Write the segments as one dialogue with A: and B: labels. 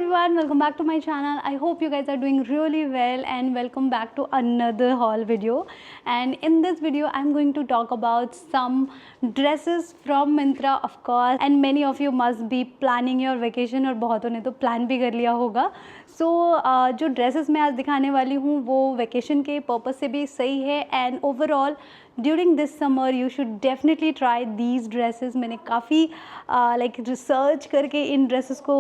A: everyone, welcome back to my channel. I hope you guys are doing really well and welcome back to another haul video. And in this video I'm going to talk about some dresses from Myntra, of course, and many of you must be planning your vacation और बहुतों ने तो plan भी कर लिया होगा. So जो dresses मैं आज दिखाने वाली हूँ वो vacation के purpose से भी सही है and overall during this summer you should definitely try these dresses. मैंने काफ़ी like research करके इन dresses को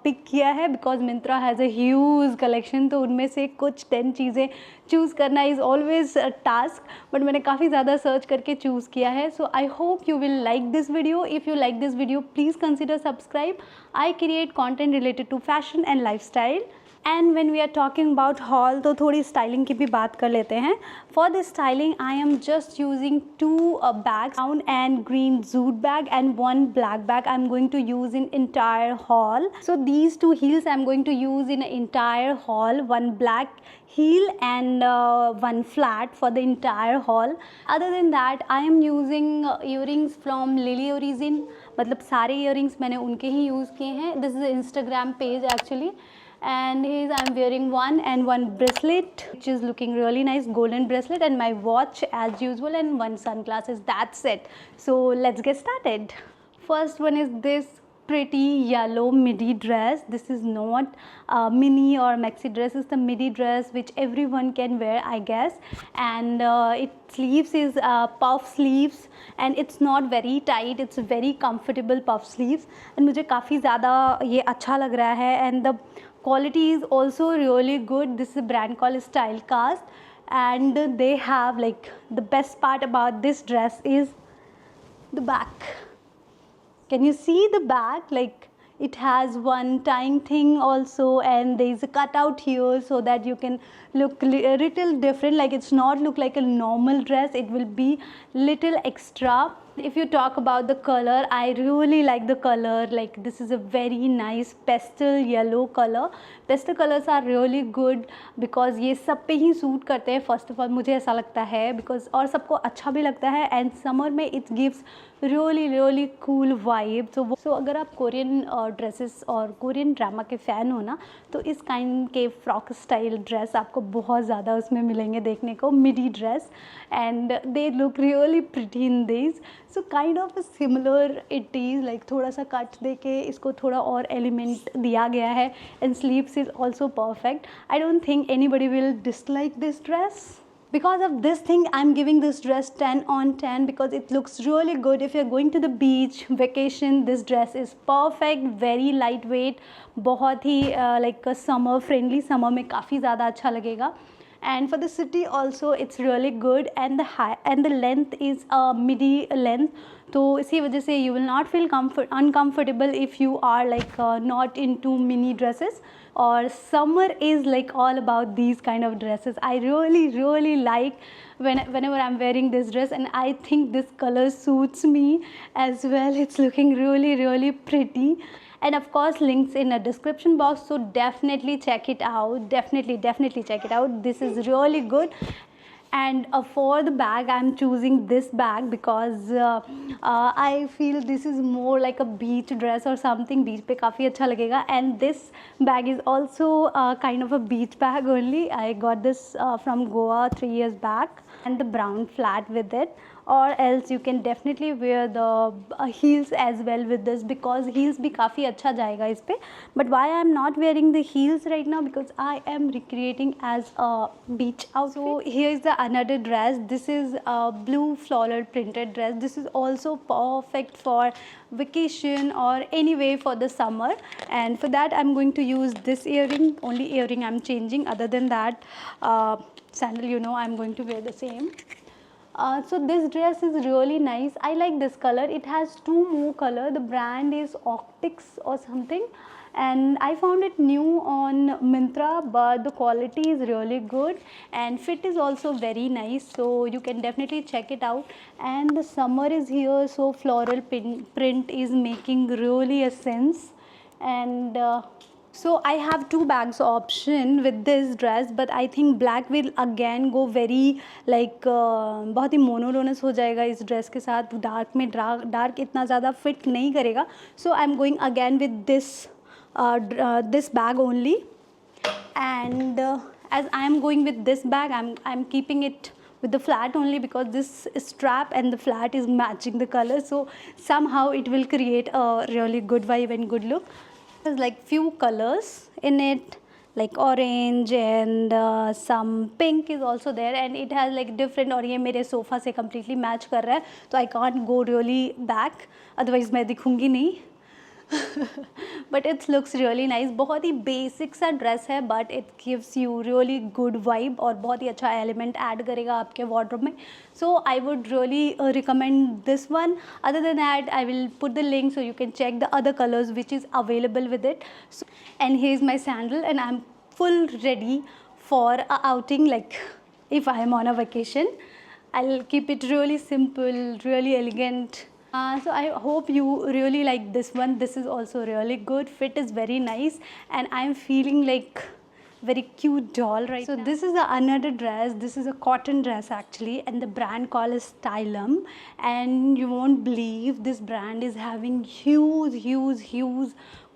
A: pick किया है because Myntra has a huge collection. तो उनमें से कुछ 10 चीज़ें choose करना is always a task, but मैंने काफ़ी ज़्यादा search करके choose किया है. So I hope you will like this video. If you like this video, please consider subscribe. I create content related to fashion and lifestyle. And when we are talking about haul, तो थोड़ी styling की भी बात कर लेते हैं. For this styling, I am just using two bags, brown and green jute bag and one black bag. I'm going to use in entire haul. So these two heels I'm going to use in entire haul. One black heel and one flat for the entire haul. Other than that, I am using earrings from Lily Origin. मतलब सारे earrings मैंने उनके ही use किए हैं. This is an Instagram page actually. And here I'm wearing one bracelet which is looking really nice, golden bracelet, and my watch as usual, and one sunglasses. That's it. So let's get started. First one is this pretty yellow midi dress. This is not mini or maxi dress, it's the midi dress which everyone can wear, I guess. And its sleeves is puff sleeves and it's not very tight, it's very comfortable puff sleeves. And मुझे काफ़ी ज़्यादा ये अच्छा लग रहा है and the quality is also really good. This is a brand called Stylecast and they have like the best part about this dress is the back. Can you see the back? Like it has one tying thing also and there is a cutout here so that you can look a little different, like it's not look like a normal dress, it will be little extra. If you talk about the color, I really like the color. Like this is a very nice pastel yellow color. Pastel colors are really good because ये सब पे ही suit करते हैं. First of all मुझे ऐसा लगता है because और सबको अच्छा भी लगता है and summer में it gives really cool vibe. So अगर आप कोरियन ड्रेसेस और कोरियन ड्रामा के फ़ैन हो ना तो इस काइंड के फ्रॉक स्टाइल ड्रेस आपको बहुत ज़्यादा उसमें मिलेंगे देखने को, midi dress, and they look really pretty in this. So kind of similar it is, like थोड़ा सा कट दे के इसको थोड़ा और एलिमेंट दिया गया है and sleeves is also perfect. I don't think anybody will dislike this dress. Because of this thing I'm giving this dress 10 on 10 because it looks really good. If you're going to the beach vacation, this dress is perfect, very lightweight, बहुत ही like summer friendly, summer में काफ़ी ज़्यादा अच्छा लगेगा. And for the city also it's really good and the high and the length is midi length. तो इसी वजह से you will not feel uncomfortable if you are like not into mini dresses. Or summer is like all about these kind of dresses. I really like whenever I'm wearing this dress and I think this color suits me as well. It's looking really pretty. And of course links in a description box, so definitely check it out. Definitely check it out. This is really good. And for the bag I'm choosing this bag because I feel this is more like a beach dress or something. Beach पे काफ़ी अच्छा लगेगा. And this bag is also kind of a beach bag only. I got this from Goa 3 years back, and the brown flat with it. Or else you can definitely wear the heels as well with this because heels भी काफ़ी अच्छा जाएगा इस पे. But why I am not wearing the heels right now? Because I am recreating as a beach outfit. So here is the another dress. This is a blue floral printed dress. This is also perfect for vacation or anyway for the summer. And for that I'm going to use this earring. Only earring I'm changing. Other than that, sandal, you know, I'm going to wear the same. So this dress is really nice. I like this color. It has two more color. The brand is Optics or something, and I found it new on Myntra, but the quality is really good and fit is also very nice, so you can definitely check it out. And the summer is here, so floral print is making really a sense. And so I have two bags option with this dress, but I think black will again go very like बहुत ही monotonous हो जाएगा इस dress के साथ. Dark में dark इतना ज़्यादा fit नहीं करेगा. So I'm going again with this this bag only. And as I am going with this bag, I'm keeping it with the flat only because this strap and the flat is matching the color, so somehow it will create a really good vibe and good look. There's like few colors in it, like orange and some pink is also there, and it has like different, और ये मेरे sofa से completely match कर रहा है, तो I can't go really back, otherwise मैं दिखूँगी नहीं. But it looks really nice. बहुत ही बेसिक सा ड्रेस है, but it gives you really good vibe और बहुत ही अच्छा एलिमेंट ऐड करेगा आपके वार्डरोब में. सो I would really recommend this one. Other than that I will put the link so you can check the other colors which is available with it. So, and here's my sandal, and I'm full ready for a outing. Like if I am on a vacation, I'll keep it really simple, really elegant. So I hope you really like this one. This is also really good. Fit is very nice, and I'm feeling like very cute doll right now. So this is another dress. This is a cotton dress actually, and the brand called is Stylum. And you won't believe this brand is having huge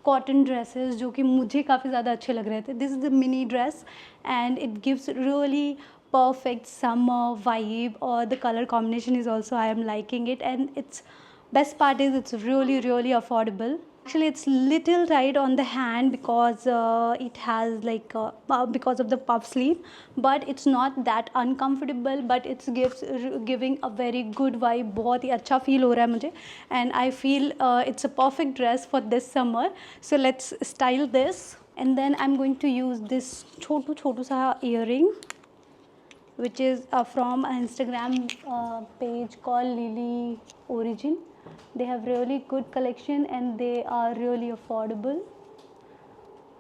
A: cotton dresses जो कि मुझे काफ़ी ज़्यादा अच्छे लग रहे थे. This is the mini dress, and it gives really perfect summer vibe, or the color combination is also, I am liking it, and it's best part is it's really affordable. Actually it's little tight on the hand because it has like because of the puff sleeve, but it's not that uncomfortable, but it's giving a very good vibe. बहुत ही अच्छा feel हो रहा है मुझे, and I feel it's a perfect dress for this summer. So let's style this, and then I'm going to use this छोटू सा earring, which is from an Instagram page called Lily Origin. They have really good collection and they are really affordable.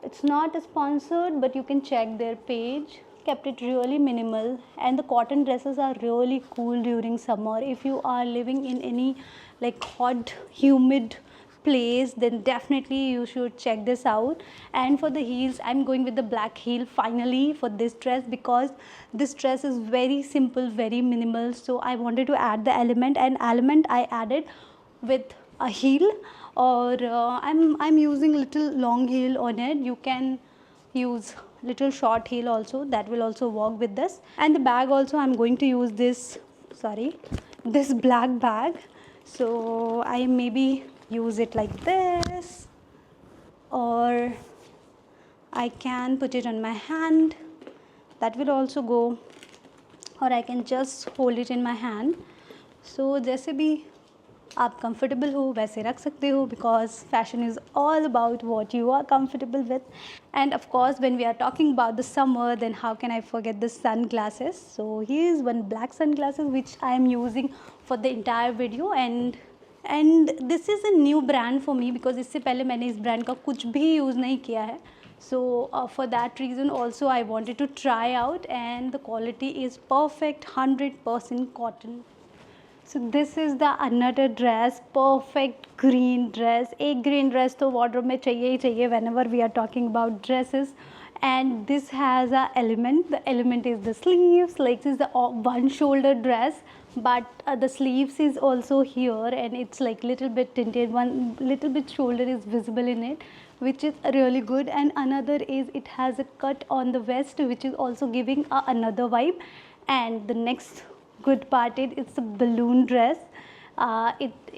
A: It's not sponsored, but you can check their page. Kept it really minimal, and the cotton dresses are really cool during summer. If you are living in any like hot, humid place, then definitely you should check this out. And for the heels, I'm going with the black heel finally for this dress, because this dress is very simple, very minimal, so I wanted to add the element, and element I added with a heel, or I'm using little long heel on it. You can use little short heel also, that will also work with this. And the bag also, I'm going to use this black bag, so I maybe use it like this, or I can put it on my hand, that will also go, or I can just hold it in my hand. So जैसे भी आप comfortable हो वैसे रख सकते हो, because fashion is all about what you are comfortable with. And of course when we are talking about the summer, then how can I forget the sunglasses. So here is one black sunglasses which I am using for the entire video, and this is a new brand for me because इससे पहले मैंने इस brand का कुछ भी use नहीं किया है. So for that reason also I wanted to try out, and the quality is perfect, 100% cotton. So this is the another dress, perfect green dress. एक green dress तो wardrobe में चाहिए ही चाहिए whenever we are talking about dresses. And this has a element. The element is the sleeves. Like this is the one shoulder dress, but the sleeves is also here, and it's like little bit tinted. One little bit shoulder is visible in it, which is really good. And another is it has a cut on the vest, which is also giving another vibe. And the next good part is it's a balloon dress.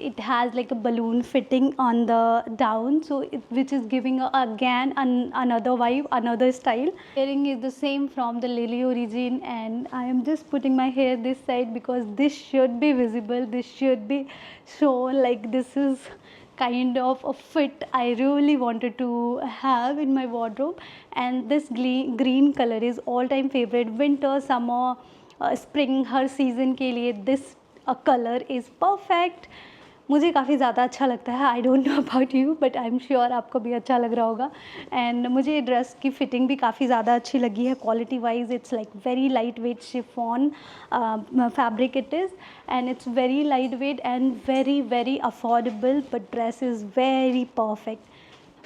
A: It has like a balloon fitting on the down, so which is giving again another vibe, another style. Earring is the same from the Lily Origin, and I am just putting my hair this side because this should be visible, this should be shown, like this is kind of a fit I really wanted to have in my wardrobe. And this green color is all time favorite, winter, summer, spring, her season के लिए this color is perfect. मुझे काफ़ी ज़्यादा अच्छा लगता है. I don't know about you, but I'm sure आपको भी अच्छा लग रहा होगा. And मुझे ड्रेस की फिटिंग भी काफ़ी ज़्यादा अच्छी लगी है. Quality wise it's like very lightweight chiffon fabric it is, and it's very lightweight and very affordable, but dress is very perfect.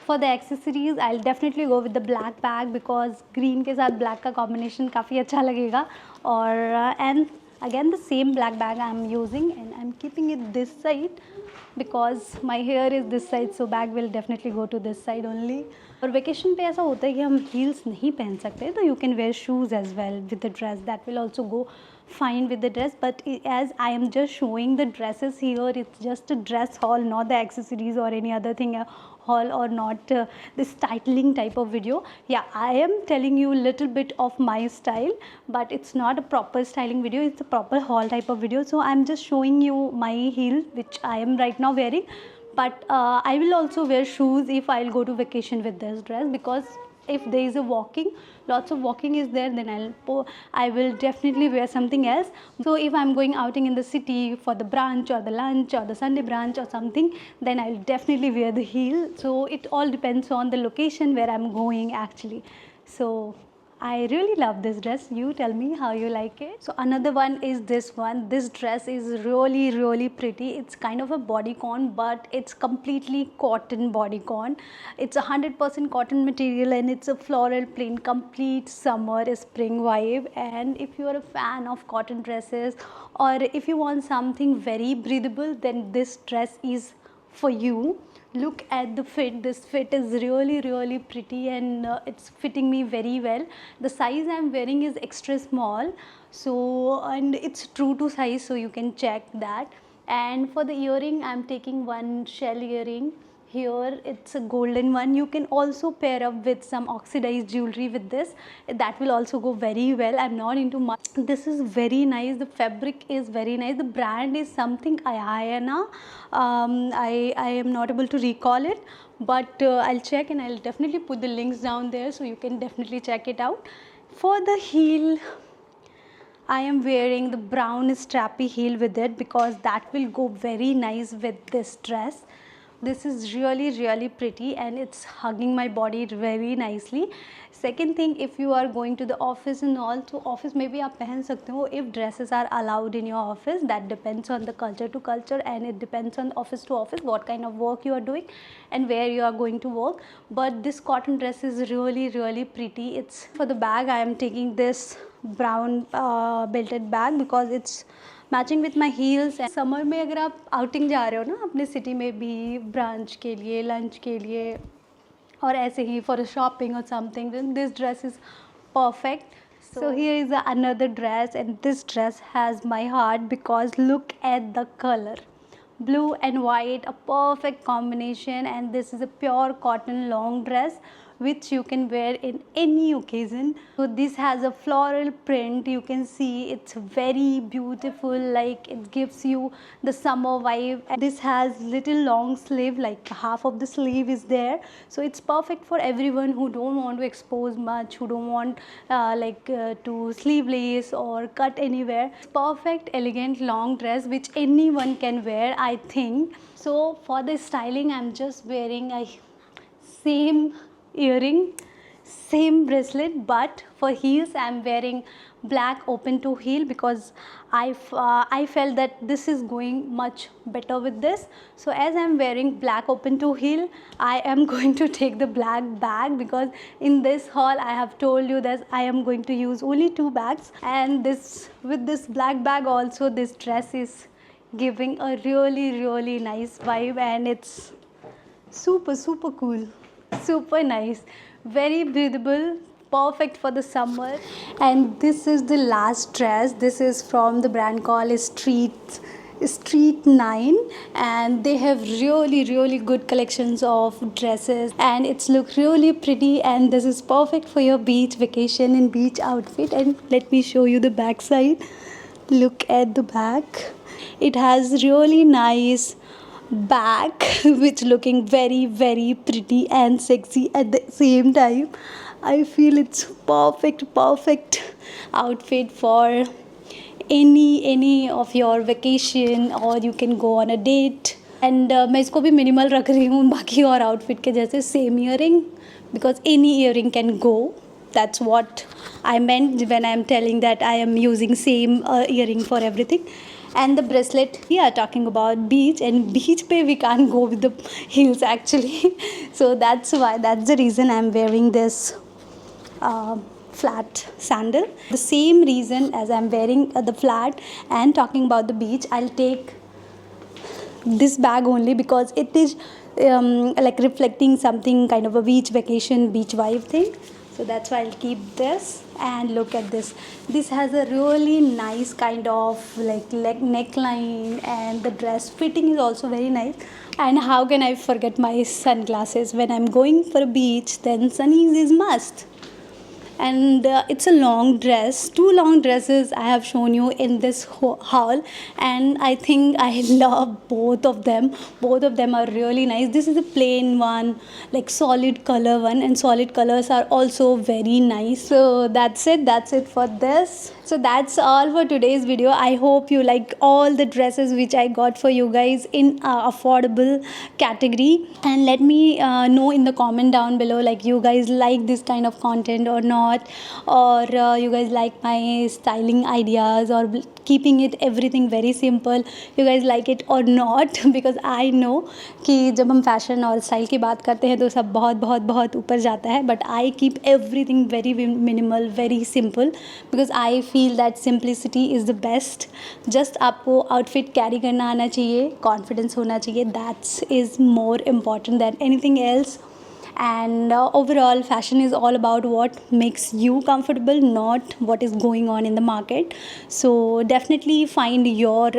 A: For the accessories, I'll definitely go with the black bag because green के साथ black का combination काफ़ी अच्छा लगेगा. और and again the same black bag I'm using, and I'm keeping it this side because my hair is this side, so bag will definitely go to this side only. और vacation पे ऐसा होता है कि हम हील्स नहीं पहन सकते, तो you can wear shoes as well with the dress, that will also go fine with the dress. But as I am just showing the dresses here, it's just a dress haul, not the accessories or any other thing haul, or not this styling type of video. Yeah, I am telling you a little bit of my style, but it's not a proper styling video, it's a proper haul type of video. So I'm just showing you my heel which I am right now wearing, but I will also wear shoes if I'll go to vacation with this dress, because if there is a walking, lots of walking is there, then I will definitely wear something else. So if I'm going outing in the city for the brunch or the lunch or the Sunday brunch or something, then I'll definitely wear the heel. So it all depends on the location where I'm going actually. So I really love this dress. You tell me how you like it. So another one is this one. This dress is really pretty. It's kind of a bodycon, but it's completely cotton bodycon. It's 100% cotton material, and it's a floral plain, complete summer spring vibe. And if you are a fan of cotton dresses, or if you want something very breathable, then this dress is for you. Look at the fit. This fit is really pretty, and it's fitting me very well. The size I'm wearing is extra small, so, and it's true to size, so you can check that. And for the earring, I'm taking one shell earring here. It's a golden one. You can also pair up with some oxidized jewelry with this, that will also go very well. I'm not into much. This is very nice. The fabric is very nice. The brand is something Ayana. I am not able to recall it, but I'll check, and I'll definitely put the links down there, so you can definitely check it out. For the heel, I am wearing the brown strappy heel with it, because that will go very nice with this dress. This is really pretty, and it's hugging my body very nicely. Second thing, if you are going to the office and all, so office में भी आप पहन सकते हो if dresses are allowed in your office. That depends on the culture to culture, and it depends on office to office what kind of work you are doing and where you are going to work. But this cotton dress is really pretty. It's for the bag, I am taking this brown belted bag, because it's matching with my heels. Summer में अगर आप outing जा रहे हो ना अपने city में भी, ब्रांच के लिए, लंच के लिए, और ऐसे ही फॉर शॉपिंग और something, this dress is perfect. So here is another dress, and this dress has my heart, because look at the color. Blue and white, a perfect combination, and this is a pure cotton long dress which you can wear in any occasion. So this has a floral print. You can see it's very beautiful, like it gives you the summer vibe. And this has little long sleeve, like half of the sleeve is there, so it's perfect for everyone who don't want to expose much, who don't want to sleeveless or cut anywhere. It's perfect elegant long dress which anyone can wear, I think. So for the styling, I'm just wearing a same earring, same bracelet, but for heels I'm wearing black open toe heel, because I felt that this is going much better with this. So as I'm wearing black open toe heel, I am going to take the black bag, because in this haul I have told you that I am going to use only 2 bags, and this, with this black bag also, this dress is giving a really nice vibe, and it's super cool, super nice, very breathable, perfect for the summer. And this is the last dress. This is from the brand called Street 9, and they have really good collections of dresses, and it's look really pretty, and this is perfect for your beach vacation and beach outfit. And let me show you the back side. Look at the back. It has really nice back which looking very pretty and sexy at the same time. I feel it's perfect outfit for any of your vacation, or you can go on a date. And मैं इसको भी minimal रख रही हूँ बाकी और outfit के जैसे. Same earring, because any earring can go. That's what I meant when I am telling that I am using same earring for everything. And the bracelet, we are talking about beach, and beach pe we can't go with the heels actually. So that's the reason I'm wearing this flat sandal. The same reason as I'm wearing the flat and talking about the beach, I'll take this bag only because it is like reflecting something kind of a beach vacation, beach vibe thing. So that's why I'll keep this. And look at this. This has a really nice kind of like leg neckline, and the dress fitting is also very nice. And how can I forget my sunglasses? When I'm going for a beach, then sunnies is must. And it's a long dress, two long dresses I have shown you in this haul, and I think I love both of them are really nice. This is a plain one, like solid color one, and solid colors are also very nice. So that's it for this. So that's all for today's video. I hope you like all the dresses which I got for you guys in affordable category, and let me know in the comment down below, like you guys like this kind of content or not, or you guys like my styling ideas or keeping it everything very simple, you guys like it or not. Because I know कि जब हम fashion और style की बात करते हैं तो सब बहुत बहुत बहुत ऊपर जाता है, but I keep everything very minimal, very simple, because I feel that simplicity is the best. Just आपको आउटफिट कैरी करना आना चाहिए, कॉन्फिडेंस होना चाहिए, that's is more important than anything else. And overall, fashion is all about what makes you comfortable, not what is going on in the market. So definitely find your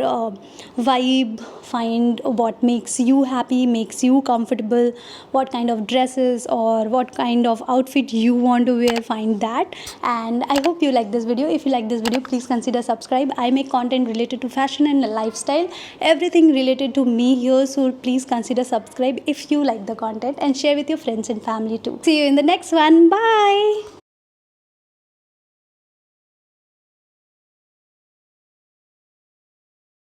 A: vibe, find what makes you happy, makes you comfortable, what kind of dresses or what kind of outfit you want to wear, find that. And I hope you like this video. If you like this video, please consider subscribe. I make content related to fashion and lifestyle, everything related to me here, so please consider subscribe if you like the content, and share with your friends and family too. See you in the next one. Bye.